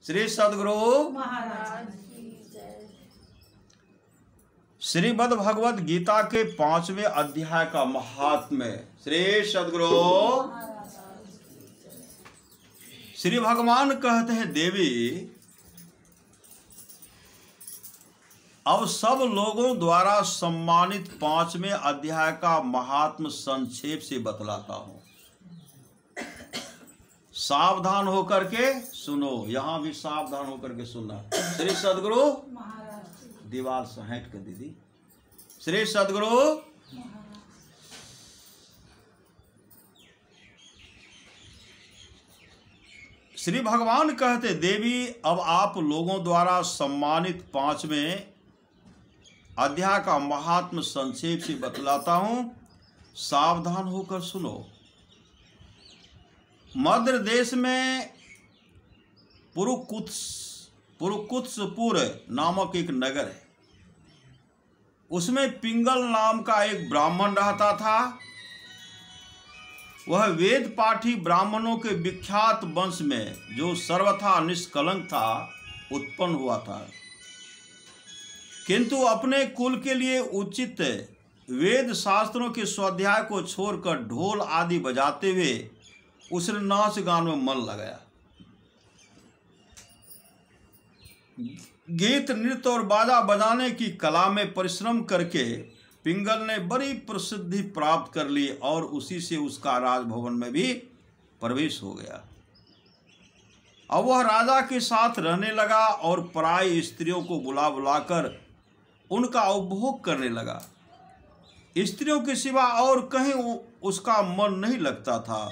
श्री सद्गुरु महाराज की जय। श्रीमद् भगवद गीता के 5वें अध्याय का महात्म्य। श्री सद्गुरु श्री भगवान कहते हैं, देवी अब सब लोगों द्वारा सम्मानित 5वें अध्याय का महात्म संक्षेप से बतलाता हूं। सावधान होकर के सुनो, यहां भी सावधान होकर के सुनना। श्री सद्गुरु दीवार से हट कर दीदी। श्री सद्गुरु श्री भगवान कहते, देवी अब आप लोगों द्वारा सम्मानित 5वें अध्याय का महात्म संक्षेप से बतलाता हूं, सावधान होकर सुनो। मध्य देश में पुरुकुत्सपुर नामक एक नगर है। उसमें पिंगल नाम का एक ब्राह्मण रहता था। वह वेद पाठी ब्राह्मणों के विख्यात वंश में, जो सर्वथा निष्कलंक था, उत्पन्न हुआ था। किंतु अपने कुल के लिए उचित वेद शास्त्रों के स्वाध्याय को छोड़कर ढोल आदि बजाते हुए उसने नाच गान में मन लगाया। गीत नृत्य और बाजा बजाने की कला में परिश्रम करके पिंगल ने बड़ी प्रसिद्धि प्राप्त कर ली और उसी से उसका राजभवन में भी प्रवेश हो गया। अब वह राजा के साथ रहने लगा और पराई स्त्रियों को बुला बुलाकर उनका उपभोग करने लगा। स्त्रियों के सिवा और कहीं उसका मन नहीं लगता था।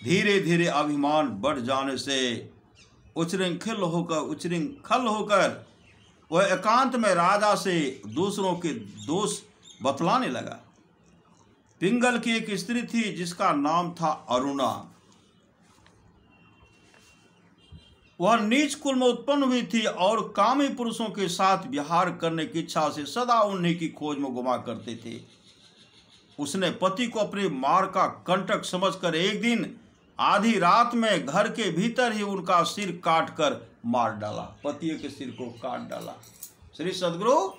धीरे धीरे अभिमान बढ़ जाने से उच्छृंखल होकर वह एकांत में राजा से दूसरों के दोष बतलाने लगा। पिंगल की एक स्त्री थी जिसका नाम था अरुणा। वह नीच कुल में उत्पन्न हुई थी और कामी पुरुषों के साथ विहार करने की इच्छा से सदा उन्हीं की खोज में घुमा करते थे। उसने पति को अपने मार का कंटक समझकर एक दिन आधी रात में घर के भीतर ही उनका सिर काट कर मार डाला। पति के सिर को काट डाला। श्री सद्गुरु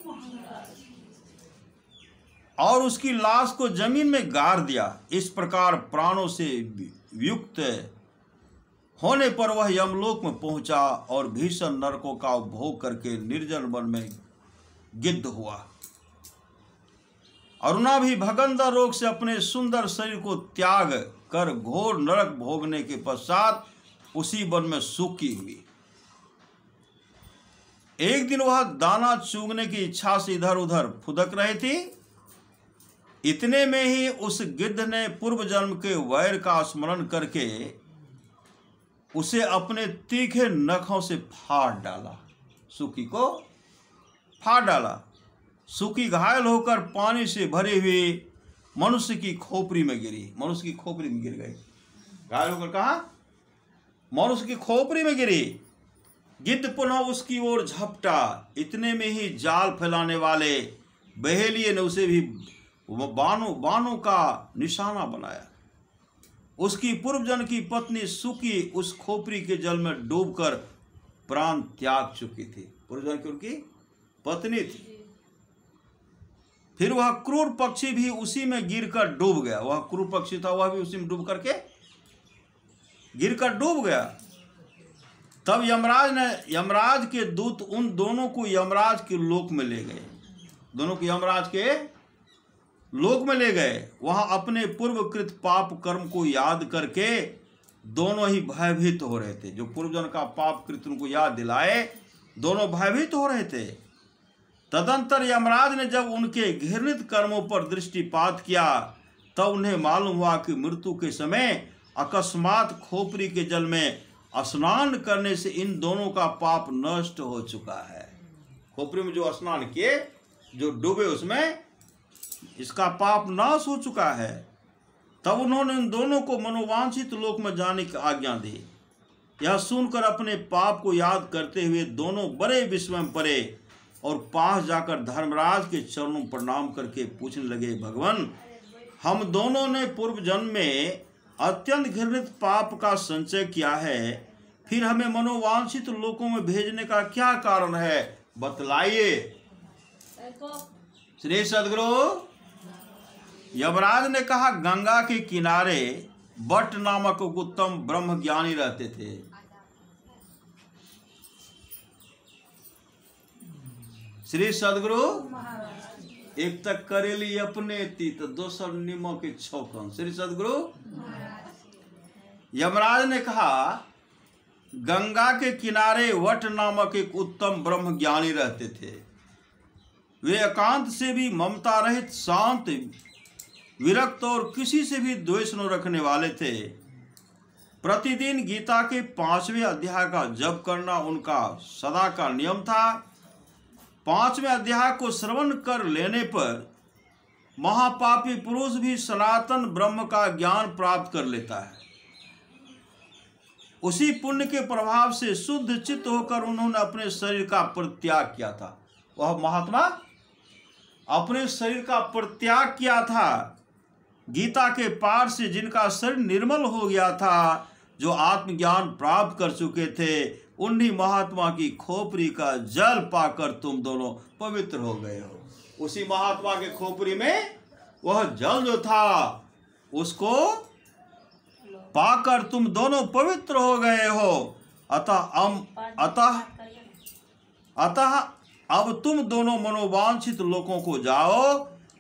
और उसकी लाश को जमीन में गाड़ दिया। इस प्रकार प्राणों से युक्त होने पर वह यमलोक में पहुंचा और भीषण नरकों का उपभोग करके निर्जन वन में गिद्ध हुआ। अरुणा भी भगंदर रोग से अपने सुंदर शरीर को त्याग कर घोर नरक भोगने के पश्चात उसी वन में सूखी हुई। एक दिन वह दाना चूगने की इच्छा से इधर उधर फुदक रही थी। इतने में ही उस गिद्ध ने पूर्व जन्म के वैर का स्मरण करके उसे अपने तीखे नखों से फाड़ डाला। सूखी को फाड़ डाला। सूखी घायल होकर पानी से भरी हुई मनुष्य की खोपड़ी में गिरी। मनुष्य की खोपड़ी में गिर गई। घायल होकर कहा? मनुष्य की खोपड़ी में गिरी। गिद्ध पुनः उसकी ओर झपटा। इतने में ही जाल फैलाने वाले बहेलिये ने उसे भी बानों का निशाना बनाया। उसकी पूर्वजन्म की पत्नी सुकी उस खोपड़ी के जल में डूबकर प्राण त्याग चुकी थी। पूर्वजन्म की उनकी पत्नी थी। फिर वह क्रूर पक्षी भी उसी में गिरकर डूब गया। वह क्रूर पक्षी था, वह भी उसी में डूब करके गिरकर डूब गया। तब यमराज के दूत उन दोनों को यमराज के लोक में ले गए। दोनों को यमराज के लोक में ले गए। वहां अपने पूर्वकृत पाप कर्म को याद करके दोनों ही भयभीत हो रहे थे। जो पूर्वजन्म का पाप कृत उनको याद दिलाए, दोनों भयभीत हो रहे थे। तदंतर यमराज ने जब उनके घृणित कर्मों पर दृष्टिपात किया तब उन्हें मालूम हुआ कि मृत्यु के समय अकस्मात खोपड़ी के जल में स्नान करने से इन दोनों का पाप नष्ट हो चुका है। खोपड़ी में जो स्नान किए, जो डूबे, उसमें इसका पाप नाश हो चुका है। तब उन्होंने इन दोनों को मनोवांछित लोक में जाने की आज्ञा दी। यह सुनकर अपने पाप को याद करते हुए दोनों बड़े विस्मय में पड़े और पास जाकर धर्मराज के चरणों प्रणाम करके पूछने लगे, भगवान, हम दोनों ने पूर्व जन्म में अत्यंत घृणित पाप का संचय किया है, फिर हमें मनोवांछित लोकों में भेजने का क्या कारण है, बतलाइए। श्री सदगुरु यमराज ने कहा, गंगा के किनारे बट नामक उत्तम ब्रह्म ज्ञानी रहते थे। श्री सदगुरु एक तक करेली अपने ती तो दोसर निमक के छौकन। श्री सदगुरु यमराज ने कहा, गंगा के किनारे वट नामक एक उत्तम ब्रह्म ज्ञानी रहते थे। वे एकांत से भी ममता रहित, शांत, विरक्त और किसी से भी द्वेष न रखने वाले थे। प्रतिदिन गीता के 5वें अध्याय का जप करना उनका सदा का नियम था। 5वें अध्याय को श्रवण कर लेने पर महापापी पुरुष भी सनातन ब्रह्म का ज्ञान प्राप्त कर लेता है। उसी पुण्य के प्रभाव से शुद्ध चित्त होकर उन्होंने अपने शरीर का परित्याग किया था। वह महात्मा अपने शरीर का परित्याग किया था। गीता के पाठ से जिनका शरीर निर्मल हो गया था, जो आत्मज्ञान प्राप्त कर चुके थे, उन्हीं महात्मा की खोपड़ी का जल पाकर तुम दोनों पवित्र हो गए हो। उसी महात्मा के खोपड़ी में वह जल जो था, उसको पाकर तुम दोनों पवित्र हो गए हो। अतः अब तुम दोनों मनोवांछित लोगों को जाओ,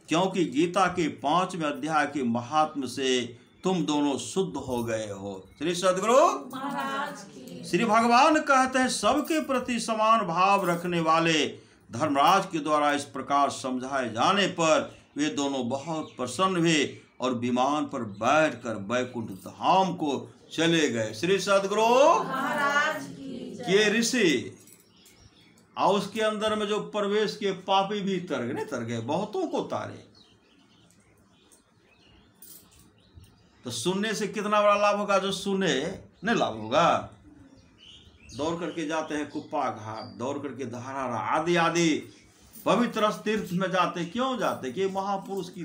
क्योंकि गीता के 5वें अध्याय के महात्म से तुम दोनों शुद्ध हो गए हो। श्री सदगुरु महाराज की श्री भगवान कहते हैं, सबके प्रति समान भाव रखने वाले धर्मराज के द्वारा इस प्रकार समझाए जाने पर वे दोनों बहुत प्रसन्न हुए और विमान पर बैठकर वैकुंठ धाम को चले गए। श्री सदगुरु महाराज की जय। ये ऋषि और उसके अंदर में जो प्रवेश के पापी भी तर गए, बहुतों को तारे। तो सुनने से कितना बड़ा लाभ होगा, जो सुने नहीं लाभ होगा। दौड़ करके जाते हैं कुप्पा घाट, दौड़ करके धारारा आदि आदि पवित्र तीर्थ में जाते। क्यों जाते? कि महापुरुष की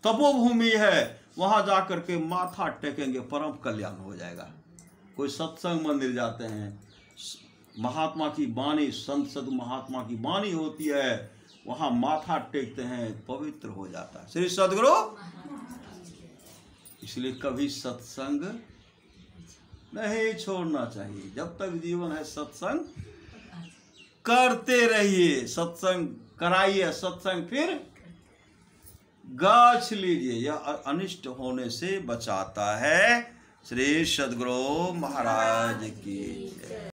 तपोभूमि है, वहां जाकर के माथा टेकेंगे, परम कल्याण हो जाएगा। कोई सत्संग मंदिर जाते हैं, महात्मा की वाणी, संत सद महात्मा की वाणी होती है, वहां माथा टेकते हैं, पवित्र हो जाता है। श्री सदगुरु इसलिए कभी सत्संग नहीं छोड़ना चाहिए। जब तक जीवन है सत्संग करते रहिए, सत्संग कराइए, सत्संग फिर गाछ लीजिए, यह अनिष्ट होने से बचाता है। श्री सदगुरु महाराज की जय।